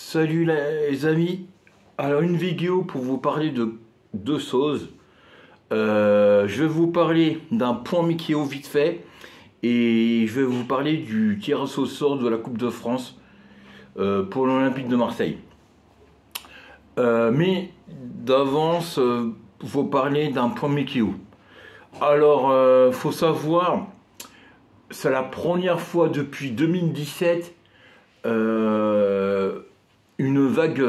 Salut les amis, alors une vidéo pour vous parler de deux choses. Je vais vous parler d'un point Mikio vite fait et je vais vous parler du tirage au sort de la Coupe de France pour l'Olympique de Marseille. Mais d'avance, vous parler d'un point Mikio. Alors, faut savoir, c'est la première fois depuis 2017 une vague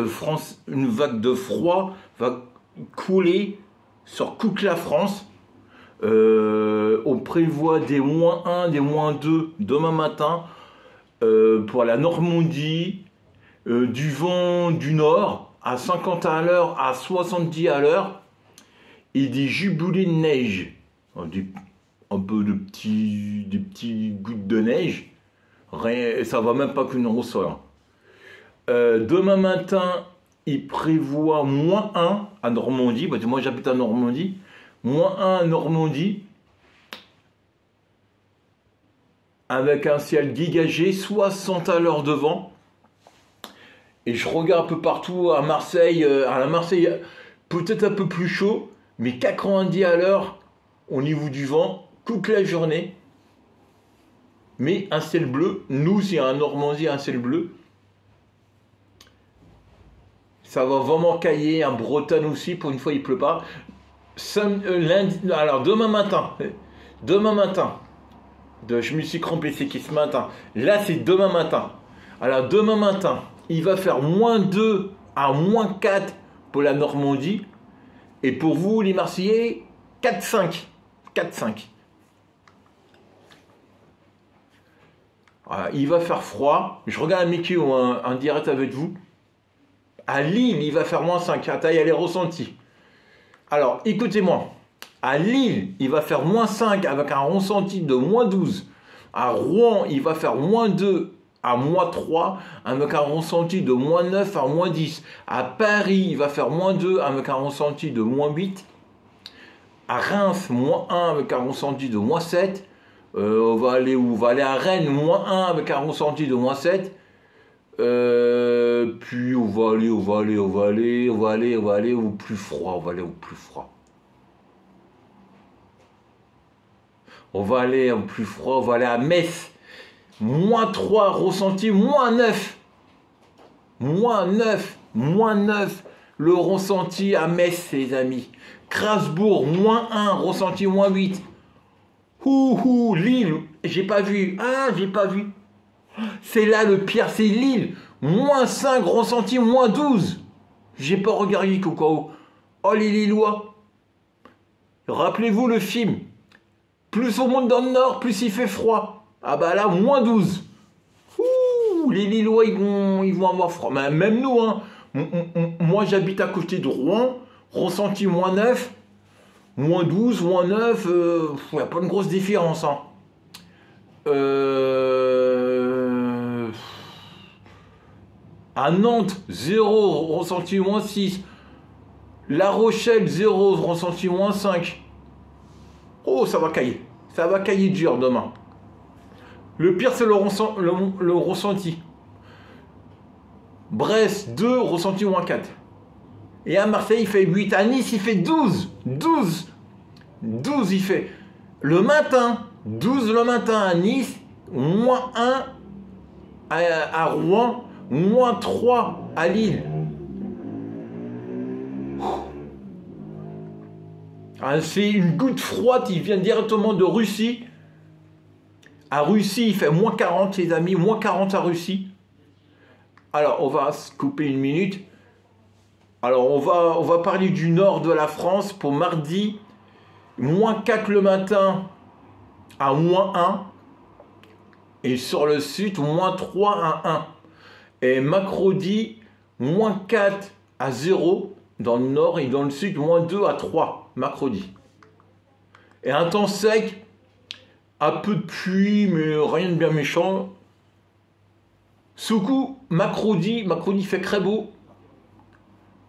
de froid va couler sur toute la France. On prévoit des -1, des -2 demain matin pour la Normandie, du vent du nord à 50 à l'heure, à 70 à l'heure, et des jubilés de neige, un peu de des petits gouttes de neige. Rien, ça va même pas qu'une ressort. Demain matin, il prévoit -1 à Normandie, parce que moi j'habite à Normandie, -1 à Normandie, avec un ciel dégagé, 60 à l'heure de vent. Et je regarde un peu partout à Marseille, peut-être un peu plus chaud, mais 90 à l'heure au niveau du vent, toute la journée. Mais un ciel bleu, nous c'est en Normandie un ciel bleu. Ça va vraiment cailler, en Bretagne aussi, pour une fois il pleut pas. Lundi, alors demain matin, je me suis crampé, c'est qui ce matin? Là c'est demain matin. Alors demain matin, il va faire -2 à -4 pour la Normandie. Et pour vous les Marseillais, 4-5. 4-5. Voilà, il va faire froid. Je regarde Mickey en direct avec vous. À Lille, il va faire -5. Attends, il y a les ressentis. Alors, écoutez-moi. À Lille, il va faire -5 avec un ressenti de -12. À Rouen, il va faire -2 à -3 avec un ressenti de -9 à -10. À Paris, il va faire -2 avec un ressenti de -8. À Reims, -1 avec un ressenti de -7. On va aller où? On va aller à Rennes, -1 avec un ressenti de -7. Puis on va aller au plus froid. On va aller au plus froid. On va aller au plus froid. On va aller à Metz. -3 ressenti, -9. -9. Le ressenti à Metz, les amis. Strasbourg, -1, ressenti -8. Lille, j'ai pas vu. Ah, j'ai pas vu. C'est là le pire, c'est Lille. -5, ressenti -12. J'ai pas regardé Coco. Oh les Lillois. Rappelez-vous le film. Plus on monte dans le nord, plus il fait froid. Ah bah là, -12. Les Lillois, ils vont avoir froid. Même nous, hein. Moi, j'habite à côté de Rouen. Ressenti -9. -12, -9. Il n'y a pas de grosse différence, hein. À Nantes, 0, ressenti -6. La Rochelle, 0, ressenti -5. Oh, ça va cailler. Ça va cailler dur demain. Le pire, c'est le ressenti. Brest, 2, ressenti -4. Et à Marseille, il fait 8. À Nice, il fait 12. 12 il fait. Le matin, 12 le matin à Nice, -1 à Rouen, -3 à Lille. Ah, c'est une goutte froide, il vient directement de Russie. À Russie, il fait -40, les amis, -40 à Russie. Alors, on va se couper une minute. Alors, on va parler du nord de la France pour mardi. -4 le matin à -1. Et sur le sud, -3 à 1. Et mercredi, -4 à 0 dans le nord et dans le sud, -2 à 3, mercredi. Et un temps sec, un peu de pluie, mais rien de bien méchant. Soukou, mercredi fait très beau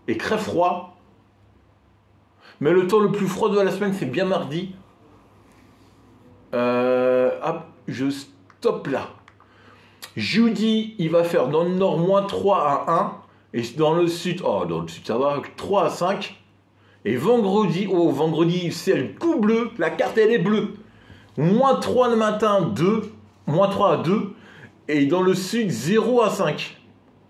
et très froid. Mais le temps le plus froid de la semaine, c'est bien mardi. Hop, je stoppe là. Jeudi, il va faire dans le nord moins 3 à 1. Et dans le sud, ça va, 3 à 5. Et vendredi, vendredi, c'est le coup bleu. La carte, elle est bleue. Moins 3 le matin, 2. Moins 3 à 2. Et dans le sud, 0 à 5.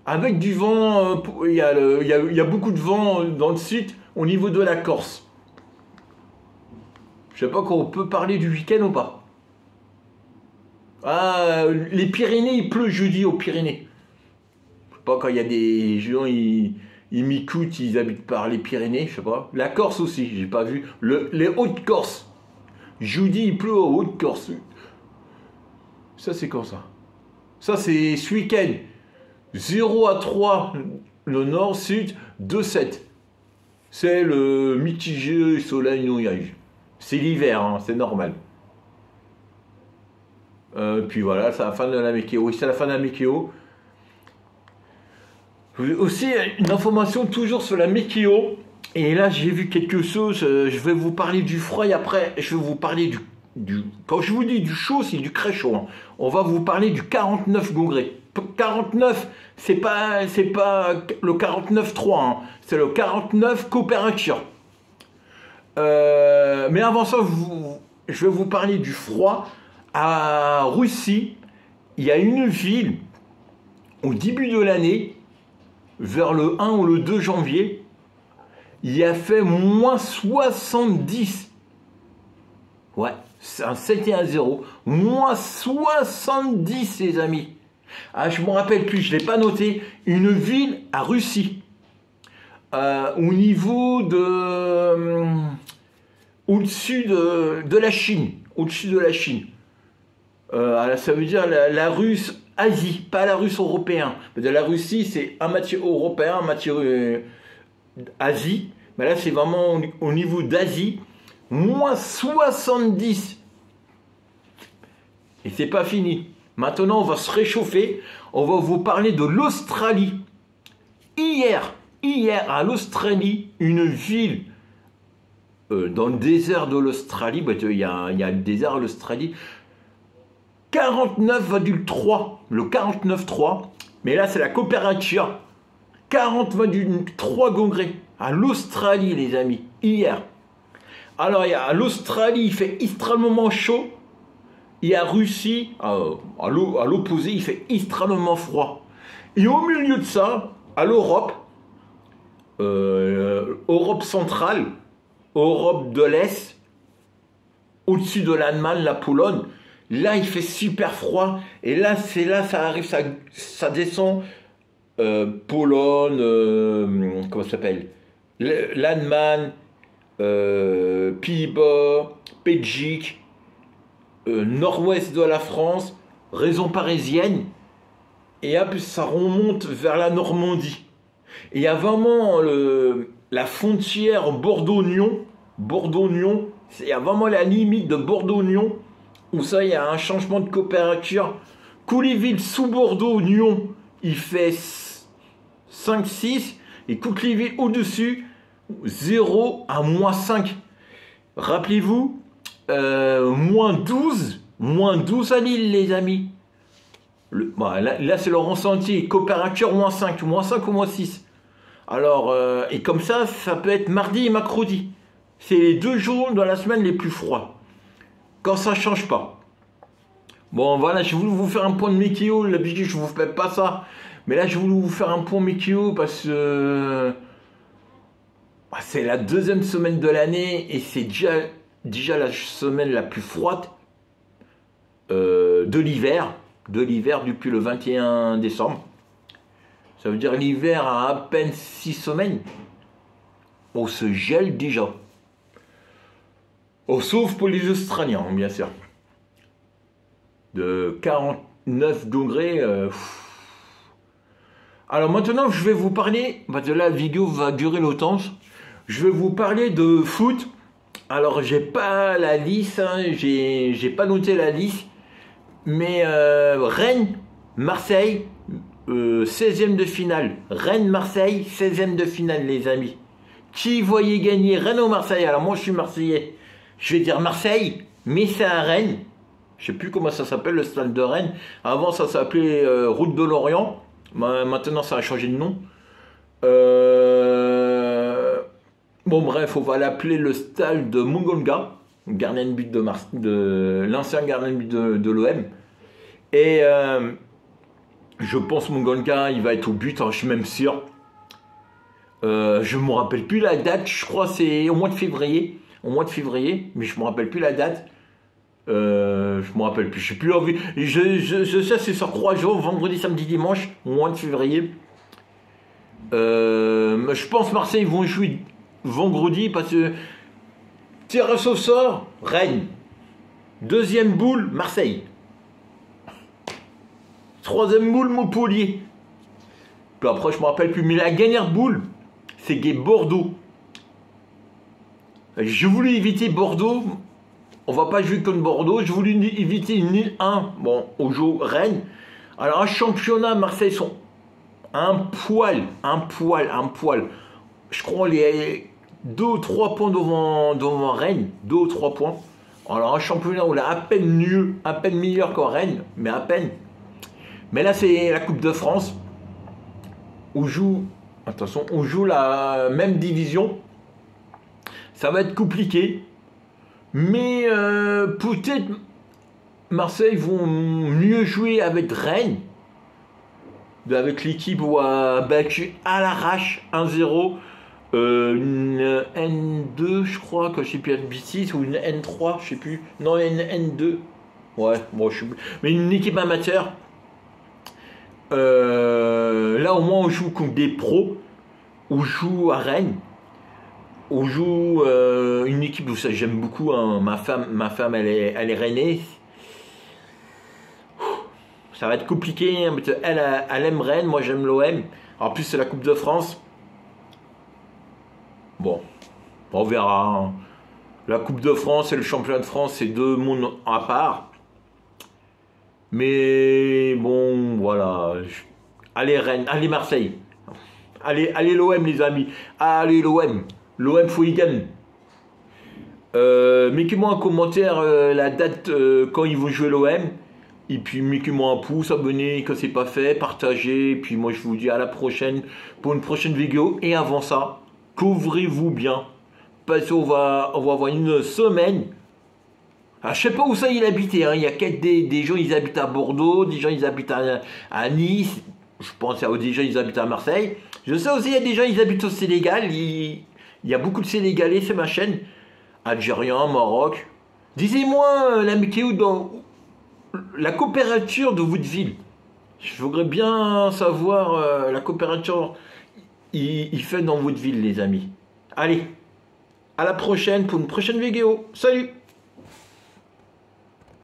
Avec du vent, il y a beaucoup de vent dans le sud au niveau de la Corse. Je sais pas qu'on peut parler du week-end ou pas. Ah, les Pyrénées, il pleut jeudi aux Pyrénées. Je sais pas, quand il y a des gens, ils m'écoutent, ils habitent par les Pyrénées, je sais pas. La Corse aussi, j'ai pas vu. Les Hautes-Corse. Jeudi, il pleut aux Hautes-Corse. Ça, c'est quand ça? Ça, c'est ce week-end. 0 à 3, le nord-sud, 2-7. C'est le mitigé soleil nuage. C'est l'hiver, hein, c'est normal. Puis voilà, c'est la fin de la météo. Oui, c'est la fin de la météo. Aussi, une information toujours sur la météo. Et là, j'ai vu quelque chose. Je vais vous parler du froid et après, je vais vous parler du quand je vous dis du chaud, c'est du très chaud. Hein. On va vous parler du 49 degrés. 49, c'est pas le 49,3, hein. C'est le 49 coopérature. Mais avant ça, je vais vous parler du froid. À Russie, il y a une ville, au début de l'année, vers le 1 ou le 2 janvier, il a fait moins 70. Ouais, c'est un 7 et un 0. Moins 70, les amis. Ah, je ne me rappelle plus, je ne l'ai pas noté. Une ville à Russie. Au niveau de... au-dessus de la Chine. Au-dessus de la Chine. Ça veut dire la Russe Asie, pas la Russe européenne. La Russie, c'est un matière européen, un matière Asie. Mais là, c'est vraiment au niveau d'Asie. Moins 70. Et c'est pas fini. Maintenant, on va se réchauffer. On va vous parler de l'Australie. Hier, à l'Australie, une ville dans le désert de l'Australie, il y a le désert à l'Australie, 49,3, le 49,3, mais là c'est la température, 40,3 degrés à l'Australie, les amis, hier. Alors à l'Australie, il fait extrêmement chaud, et à Russie, à l'opposé, il fait extrêmement froid. Et au milieu de ça, à l'Europe, Europe centrale, Europe de l'Est, au-dessus de l'Allemagne, la Pologne, là il fait super froid, et là c'est là ça arrive, ça descend, Pologne, comment ça s'appelle, l'Allemagne, Pays-Bas, Belgique, nord-ouest de la France, région parisienne, et hop, ça remonte vers la Normandie. Et il y a vraiment la frontière Bordeaux-Nyon, il y a vraiment la limite de Bordeaux-Nyon, où ça, il y a un changement de température. Couléville sous Bordeaux-Nyon, il fait 5-6, et Couléville au-dessus, 0 à moins 5. Rappelez-vous, moins 12 à Lille, les amis. Là c'est le ressenti, température moins 5 ou moins 6. Alors, et comme ça peut être mardi et mercredi. C'est les 2 jours de la semaine les plus froids. Quand ça ne change pas. Bon, voilà, je voulais vous faire un point de météo. D'habitude, je ne vous fais pas ça. Mais là, je voulais vous faire un point météo parce que c'est la 2e semaine de l'année et c'est déjà la semaine la plus froide de l'hiver. Depuis le 21 décembre. Ça veut dire l'hiver a à peine 6 semaines. On se gèle déjà. Sauf pour les Australiens, bien sûr. De 49 degrés. Alors maintenant, je vais vous parler, parce que la vidéo va durer longtemps. Je vais vous parler de foot. Alors, j'ai pas la liste, hein, j'ai pas noté la liste. Mais Rennes, Marseille, 16e de finale. Rennes-Marseille, 16e de finale, les amis. Qui voyait gagner Rennes ou Marseille? Alors moi, je suis Marseillais. Je vais dire Marseille, mais c'est à Rennes. Je sais plus comment ça s'appelle, le stade de Rennes. Avant, ça s'appelait Route de Lorient. Maintenant, ça a changé de nom. Bon, bref, on va l'appeler le stade de Mungonga, gardien de but de l'ancien gardien de but de l'OM. Et je pense Mungonga, il va être au but, hein, je suis même sûr. Je me rappelle plus la date, je crois que c'est au mois de février. Au mois de février, mais je me rappelle plus la date. Je me rappelle plus, je sais plus envie. Je sais c'est sur 3 jours, vendredi, samedi, dimanche, au mois de février. Je pense Marseille vont jouer vendredi parce que tirage au sort, Rennes. Deuxième boule, Marseille. Troisième boule, Montpellier. Puis après, je me rappelle plus. Mais la dernière boule, c'est Bordeaux. J'ai voulu éviter Bordeaux. On va pas jouer contre Bordeaux. J'ai voulu éviter une Lille 1. Bon, on joue Rennes. Alors, un championnat, Marseille sont un poil. Je crois les 2 ou 3 points devant Rennes. 2 ou 3 points. Alors, un championnat où on a à peine mieux, à peine meilleur qu'en Rennes, mais à peine. Mais là, c'est la Coupe de France. On joue la même division. Ça va être compliqué. Mais peut-être Marseille vont mieux jouer avec Rennes. Avec l'équipe où a battu à l'arrache 1-0. Une N2, je crois, que je sais plus, B6 ou une N3, je sais plus. Non, une N2. Ouais, bon, je sais plus. Mais une équipe amateur. Là, au moins, on joue contre des pros. On joue à Rennes. On joue une équipe où ça j'aime beaucoup. Hein. Ma femme, elle est rennaise. Ça va être compliqué. Hein, elle aime Rennes. Moi, j'aime l'OM. En plus, c'est la Coupe de France. Bon, on verra. Hein. La Coupe de France et le Championnat de France, c'est 2 mondes à part. Mais bon, voilà. Allez Rennes, allez Marseille. Allez l'OM les amis. Allez l'OM. L'OM faut y gagner. Mettez-moi en commentaire la date quand ils vont jouer l'OM. Et puis mettez-moi un pouce, abonnez quand c'est pas fait, partagez. Et puis moi je vous dis à la prochaine pour une prochaine vidéo. Et avant ça, couvrez-vous bien. Parce qu'on va avoir une semaine. Alors, je sais pas où ça il habitait. Hein. Il y a peut-être des gens ils habitent à Bordeaux, des gens ils habitent à Nice. Je pense qu'il y a des gens ils habitent à Marseille. Je sais aussi il y a des gens ils habitent au Sénégal. Il y a beaucoup de Sénégalais, c'est ma chaîne. Algériens, Maroc. Disez-moi la météo dans la température de votre ville. Je voudrais bien savoir la température il fait dans votre ville, les amis. Allez, à la prochaine pour une prochaine vidéo. Salut!